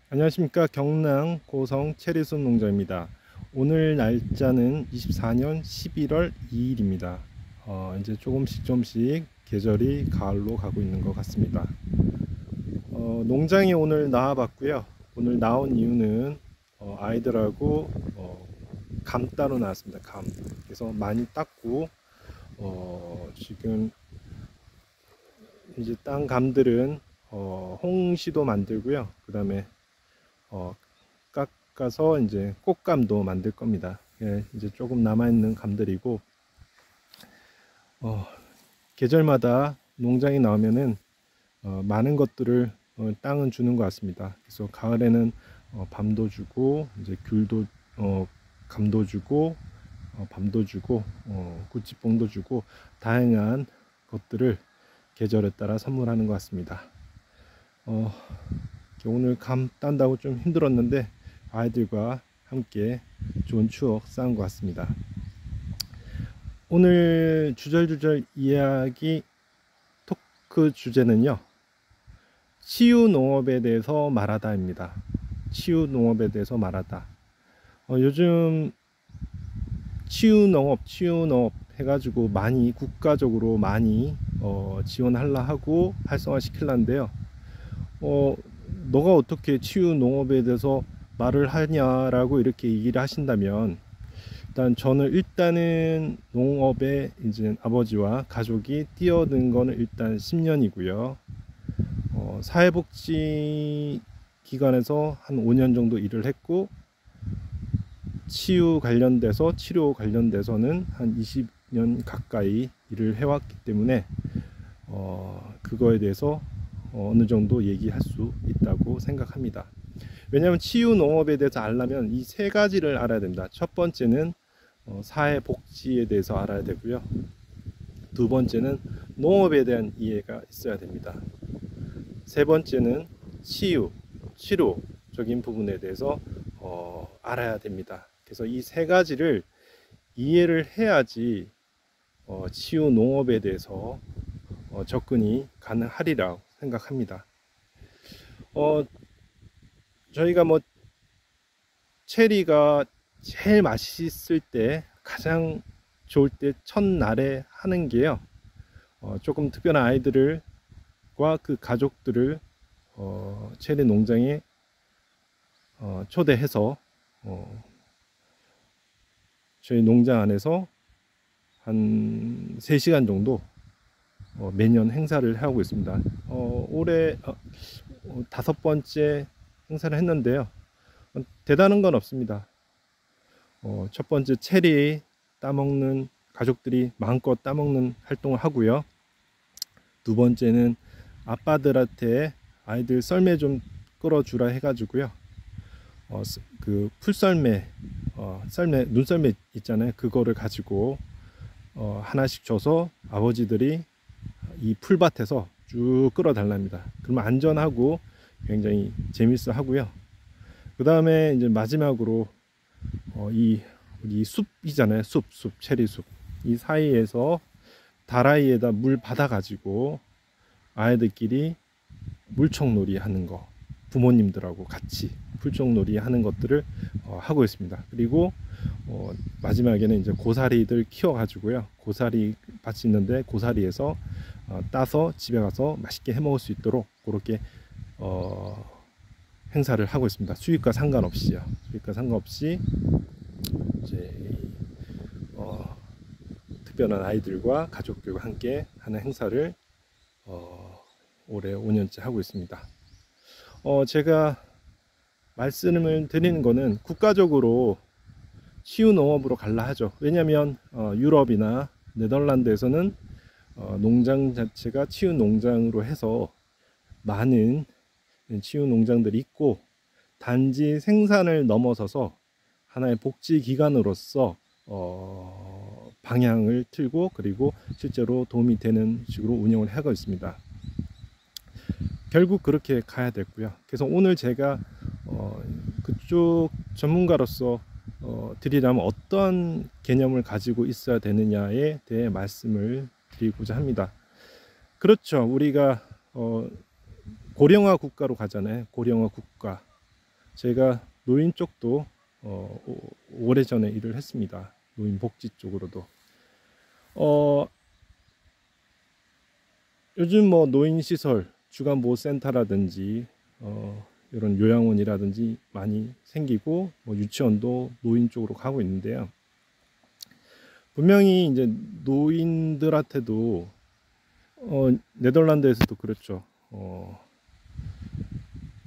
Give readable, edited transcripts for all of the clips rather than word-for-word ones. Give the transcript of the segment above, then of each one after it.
안녕하십니까. 경남 고성 체리순 농장입니다. 오늘 날짜는 24년 11월 2일입니다. 이제 조금씩 계절이 가을로 가고 있는 것 같습니다. 농장에 오늘 나와봤고요. 오늘 나온 이유는 아이들하고 감 따러 나왔습니다. 감. 그래서 많이 땄고 지금 이제 딴 감들은 홍시도 만들고요. 그 다음에 깎아서 이제 꽃감도 만들 겁니다. 예, 이제 조금 남아있는 감들이고, 계절마다 농장에 나오면은 많은 것들을 땅은 주는 것 같습니다. 그래서 가을에는 밤도 주고, 이제 귤도 감도 주고, 밤도 주고, 구찌뽕도 주고, 다양한 것들을 계절에 따라 선물하는 것 같습니다. 오늘 감 딴다고 좀 힘들었는데 아이들과 함께 좋은 추억 쌓은 것 같습니다. 오늘 주절주절 이야기 토크 주제는요, 치유농업에 대해서 말하다입니다. 치유농업에 대해서 말하다. 요즘 치유농업 해가지고 많이 국가적으로 많이 지원하려 하고 활성화 시키려는데요. 너가 어떻게 치유 농업에 대해서 말을 하냐라고 이렇게 얘기를 하신다면, 일단은 농업에 이제 아버지와 가족이 뛰어든 거는 일단 10년이고요. 사회복지 기관에서 한 5년 정도 일을 했고, 치료 관련돼서는 한 20년 가까이 일을 해왔기 때문에 그거에 대해서 어느 정도 얘기할 수 있다고 생각합니다. 왜냐하면 치유 농업에 대해서 알려면 이 세 가지를 알아야 됩니다. 첫 번째는 사회복지에 대해서 알아야 되고요. 두 번째는 농업에 대한 이해가 있어야 됩니다. 세 번째는 치료적인 부분에 대해서 알아야 됩니다. 그래서 이 세 가지를 이해를 해야지 치유 농업에 대해서 접근이 가능하리라고 생각합니다. 저희가 체리가 제일 맛있을 때, 가장 좋을 때 첫날에 하는 게요, 조금 특별한 아이들과 그 가족들을 체리 농장에 초대해서 저희 농장 안에서 한 3시간 정도 매년 행사를 하고 있습니다. 올해 5번째 행사를 했는데요. 대단한 건 없습니다. 첫 번째 체리 따먹는, 가족들이 마음껏 따먹는 활동을 하고요. 두 번째는 아빠들한테 아이들 썰매 좀 끌어주라 해가지고요. 그 풀썰매, 눈썰매 있잖아요. 그거를 가지고 하나씩 줘서 아버지들이 이 풀밭에서 쭉 끌어달랍니다. 그러면 안전하고 굉장히 재밌어 하고요. 그 다음에 이제 마지막으로 이 숲이잖아요. 체리숲. 이 사이에서 다라이에다 물 받아가지고 아이들끼리 물총놀이 하는 거, 부모님들하고 같이 풀총놀이 하는 것들을 하고 있습니다. 그리고 마지막에는 이제 고사리들 키워가지고요. 고사리 밭이 있는데 고사리에서 따서 집에 가서 맛있게 해 먹을 수 있도록 그렇게 행사를 하고 있습니다. 수익과 상관없이요. 수익과 상관없이 이제 특별한 아이들과 가족들과 함께 하는 행사를 올해 5년째 하고 있습니다. 제가 말씀을 드리는 거는 국가적으로 치유 농업으로 갈라 하죠. 왜냐하면 유럽이나 네덜란드에서는 농장 자체가 치유 농장으로 해서 많은 치유 농장들이 있고, 단지 생산을 넘어서서 하나의 복지 기관으로서 방향을 틀고, 그리고 실제로 도움이 되는 식으로 운영을 하고 있습니다. 결국 그렇게 가야 됐고요. 그래서 오늘 제가 그쪽 전문가로서 드리려면 어떤 개념을 가지고 있어야 되느냐에 대해 말씀을 드리고자 합니다. 그렇죠. 우리가 고령화 국가로 가잖아요. 고령화 국가. 제가 노인 쪽도 오래전에 일을 했습니다. 노인 복지 쪽으로도. 요즘 뭐 노인 시설, 주간 보호 센터라든지 이런 요양원이라든지 많이 생기고 뭐 유치원도 노인 쪽으로 가고 있는데요. 분명히 이제 노인들한테도 네덜란드에서도 그렇죠.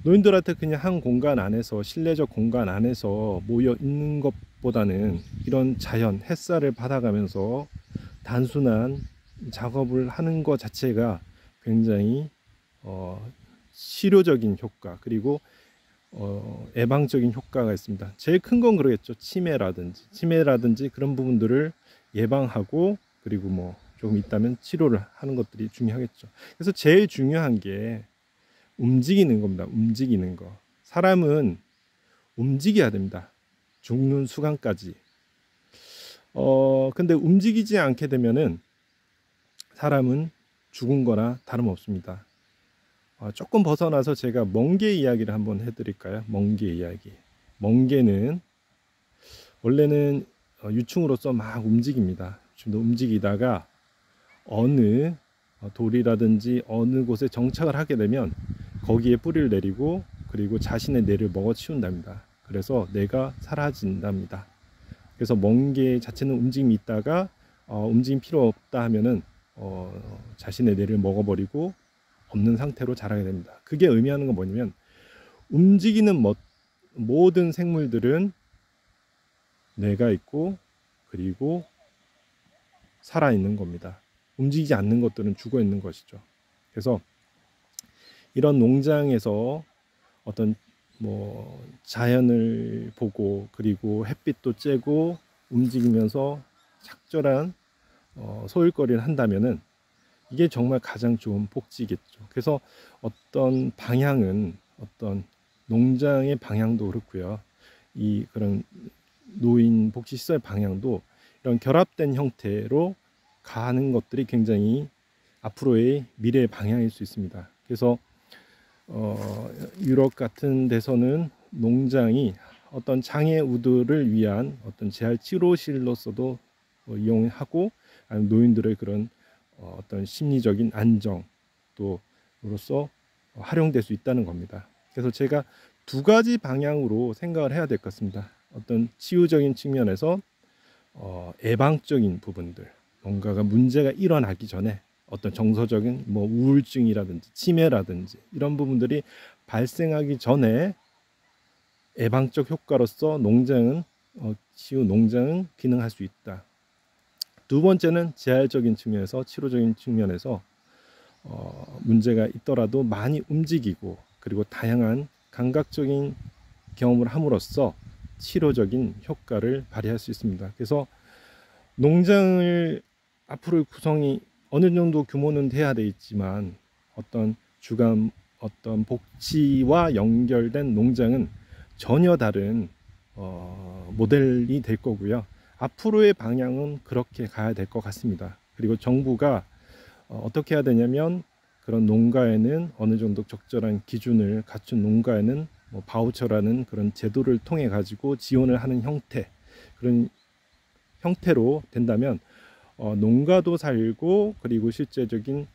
노인들한테 그냥 한 공간 안에서, 실내적 공간 안에서 모여 있는 것보다는 이런 자연 햇살을 받아가면서 단순한 작업을 하는 것 자체가 굉장히 치료적인 효과, 그리고 예방적인 효과가 있습니다. 제일 큰 건 그러겠죠. 치매라든지 그런 부분들을 예방하고, 그리고 뭐 조금 있다면 치료를 하는 것들이 중요하겠죠. 그래서 제일 중요한 게 움직이는 겁니다. 움직이는 거. 사람은 움직여야 됩니다. 죽는 순간까지. 근데 움직이지 않게 되면은 사람은 죽은 거나 다름없습니다. 조금 벗어나서 제가 멍게 이야기를 한번 해드릴까요? 멍게 이야기. 멍게는 원래는 유충으로서 막 움직입니다. 좀 더 움직이다가 어느 돌이라든지 어느 곳에 정착을 하게 되면 거기에 뿌리를 내리고, 그리고 자신의 뇌를 먹어치운답니다. 그래서 뇌가 사라진답니다. 그래서 멍게 자체는 움직임이 있다가 움직임 필요 없다 하면은 자신의 뇌를 먹어버리고 없는 상태로 자라게 됩니다. 그게 의미하는 건 뭐냐면, 움직이는 모든 생물들은 뇌가 있고 그리고 살아있는 겁니다. 움직이지 않는 것들은 죽어 있는 것이죠. 그래서 이런 농장에서 어떤 뭐 자연을 보고, 그리고 햇빛도 쬐고 움직이면서 적절한 소일거리를 한다면은 이게 정말 가장 좋은 복지겠죠. 그래서 어떤 방향은, 어떤 농장의 방향도 그렇고요, 이 그런 노인 복지 시설 방향도 이런 결합된 형태로 가는 것들이 굉장히 앞으로의 미래의 방향일 수 있습니다. 그래서 유럽 같은 데서는 농장이 어떤 장애우들을 위한 어떤 재활 치료실로서도 이용하고, 아니면 노인들의 그런 어떤 심리적인 안정 또로서 활용될 수 있다는 겁니다. 그래서 제가 두 가지 방향으로 생각을 해야 될 것 같습니다. 어떤 치유적인 측면에서 예방적인 부분들, 뭔가가 문제가 일어나기 전에 어떤 정서적인 뭐 우울증이라든지 치매라든지 이런 부분들이 발생하기 전에 예방적 효과로서 농장은 치유 농장은 기능할 수 있다. 두 번째는 재활적인 측면에서, 치료적인 측면에서 문제가 있더라도 많이 움직이고, 그리고 다양한 감각적인 경험을 함으로써 치료적인 효과를 발휘할 수 있습니다. 그래서 농장을 앞으로의 구성이 어느 정도 규모는 돼야 돼 있지만, 어떤 주간 어떤 복지와 연결된 농장은 전혀 다른 모델이 될 거고요. 앞으로의 방향은 그렇게 가야 될 것 같습니다. 그리고 정부가 어떻게 해야 되냐면, 그런 농가에는 어느 정도 적절한 기준을 갖춘 농가에는 뭐 바우처라는 그런 제도를 통해 가지고 지원을 하는 형태, 그런 형태로 된다면 농가도 살고, 그리고 실제적인,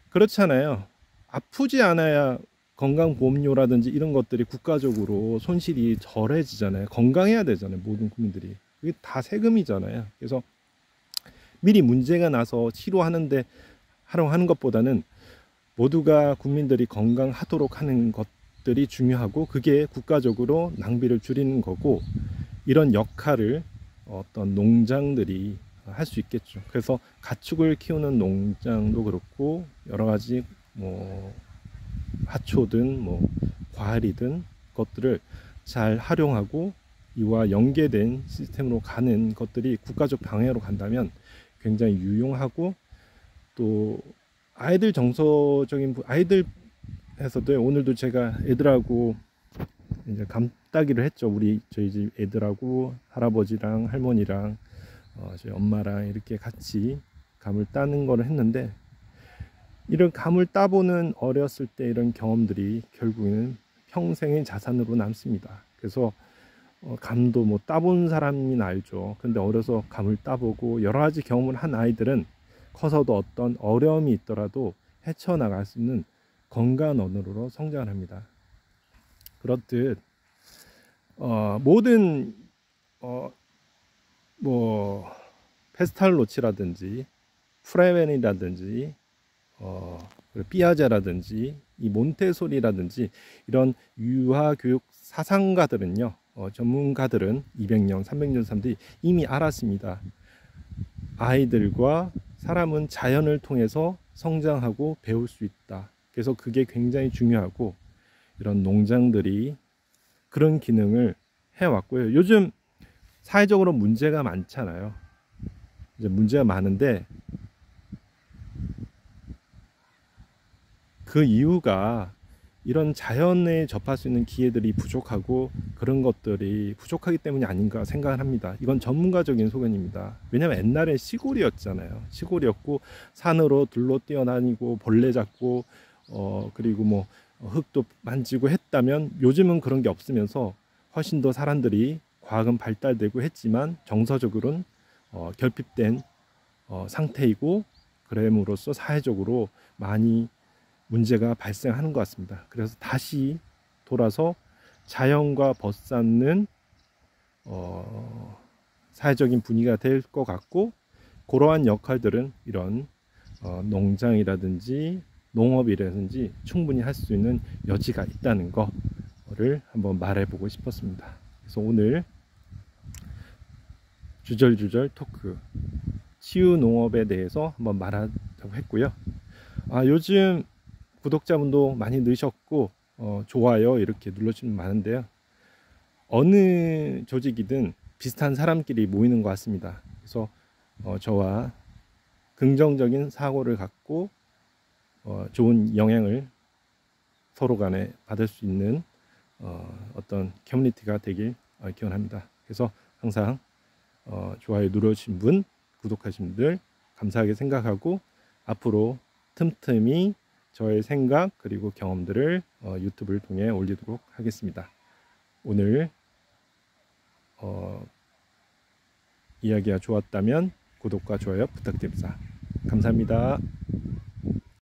그렇잖아요. 아프지 않아야 건강보험료라든지 이런 것들이 국가적으로 손실이 덜해지잖아요. 건강해야 되잖아요. 모든 국민들이. 그게 다 세금이잖아요. 그래서 미리 문제가 나서 치료하는데 활용하는 것보다는 모두가 국민들이 건강하도록 하는 것들이 중요하고, 그게 국가적으로 낭비를 줄이는 거고, 이런 역할을 어떤 농장들이 할 수 있겠죠. 그래서 가축을 키우는 농장도 그렇고, 여러 가지 뭐 화초든 뭐 과일이든 것들을 잘 활용하고 이와 연계된 시스템으로 가는 것들이 국가적 방향으로 간다면 굉장히 유용하고, 또 아이들 정서적인 아이들에서도, 오늘도 제가 애들하고 이제 감 따기를 했죠. 저희 집 애들하고 할아버지랑 할머니랑 저희 엄마랑 이렇게 같이 감을 따는 거를 했는데, 이런 감을 따보는 어렸을 때 이런 경험들이 결국에는 평생의 자산으로 남습니다. 그래서 감도 뭐 따본 사람이나 알죠. 근데 어려서 감을 따보고 여러 가지 경험을 한 아이들은 커서도 어떤 어려움이 있더라도 헤쳐나갈 수 있는 건강한 언어로 성장을 합니다. 그렇듯 모든 뭐 페스탈로치라든지 프레벤이라든지 삐아제라든지 이 몬테소리라든지 이런 유아교육 사상가들은요, 전문가들은 200년, 300년 사람들이 이미 알았습니다. 아이들과 사람은 자연을 통해서 성장하고 배울 수 있다. 그래서 그게 굉장히 중요하고 이런 농장들이 그런 기능을 해왔고요. 요즘 사회적으로 문제가 많잖아요. 이제 문제가 많은데 그 이유가 이런 자연에 접할 수 있는 기회들이 부족하고 그런 것들이 부족하기 때문이 아닌가 생각을 합니다. 이건 전문가적인 소견입니다. 왜냐하면 옛날에 시골이었잖아요. 시골이었고 산으로 둘러 뛰어다니고 벌레 잡고 그리고 뭐 흙도 만지고 했다면 요즘은 그런 게 없으면서 훨씬 더 사람들이 과학은 발달되고 했지만 정서적으로는 결핍된 상태이고 그램으로써 사회적으로 많이 문제가 발생하는 것 같습니다. 그래서 다시 돌아서 자연과 벗삼는 사회적인 분위기가 될 것 같고 그러한 역할들은 이런 농장이라든지 농업이라든지 충분히 할 수 있는 여지가 있다는 거를 한번 말해보고 싶었습니다. 그래서 오늘 주절주절 토크 치유 농업에 대해서 한번 말하자고 했고요. 요즘 구독자분도 많이 늘으셨고 좋아요 이렇게 눌러주시면 많은데요. 어느 조직이든 비슷한 사람끼리 모이는 것 같습니다. 그래서 저와 긍정적인 사고를 갖고 좋은 영향을 서로 간에 받을 수 있는 어떤 커뮤니티가 되길 기원합니다. 그래서 항상 좋아요 눌러주신 분, 구독하신 분들 감사하게 생각하고 앞으로 틈틈이 저의 생각 그리고 경험들을 유튜브를 통해 올리도록 하겠습니다. 오늘 이야기가 좋았다면 구독과 좋아요 부탁드립니다. 감사합니다.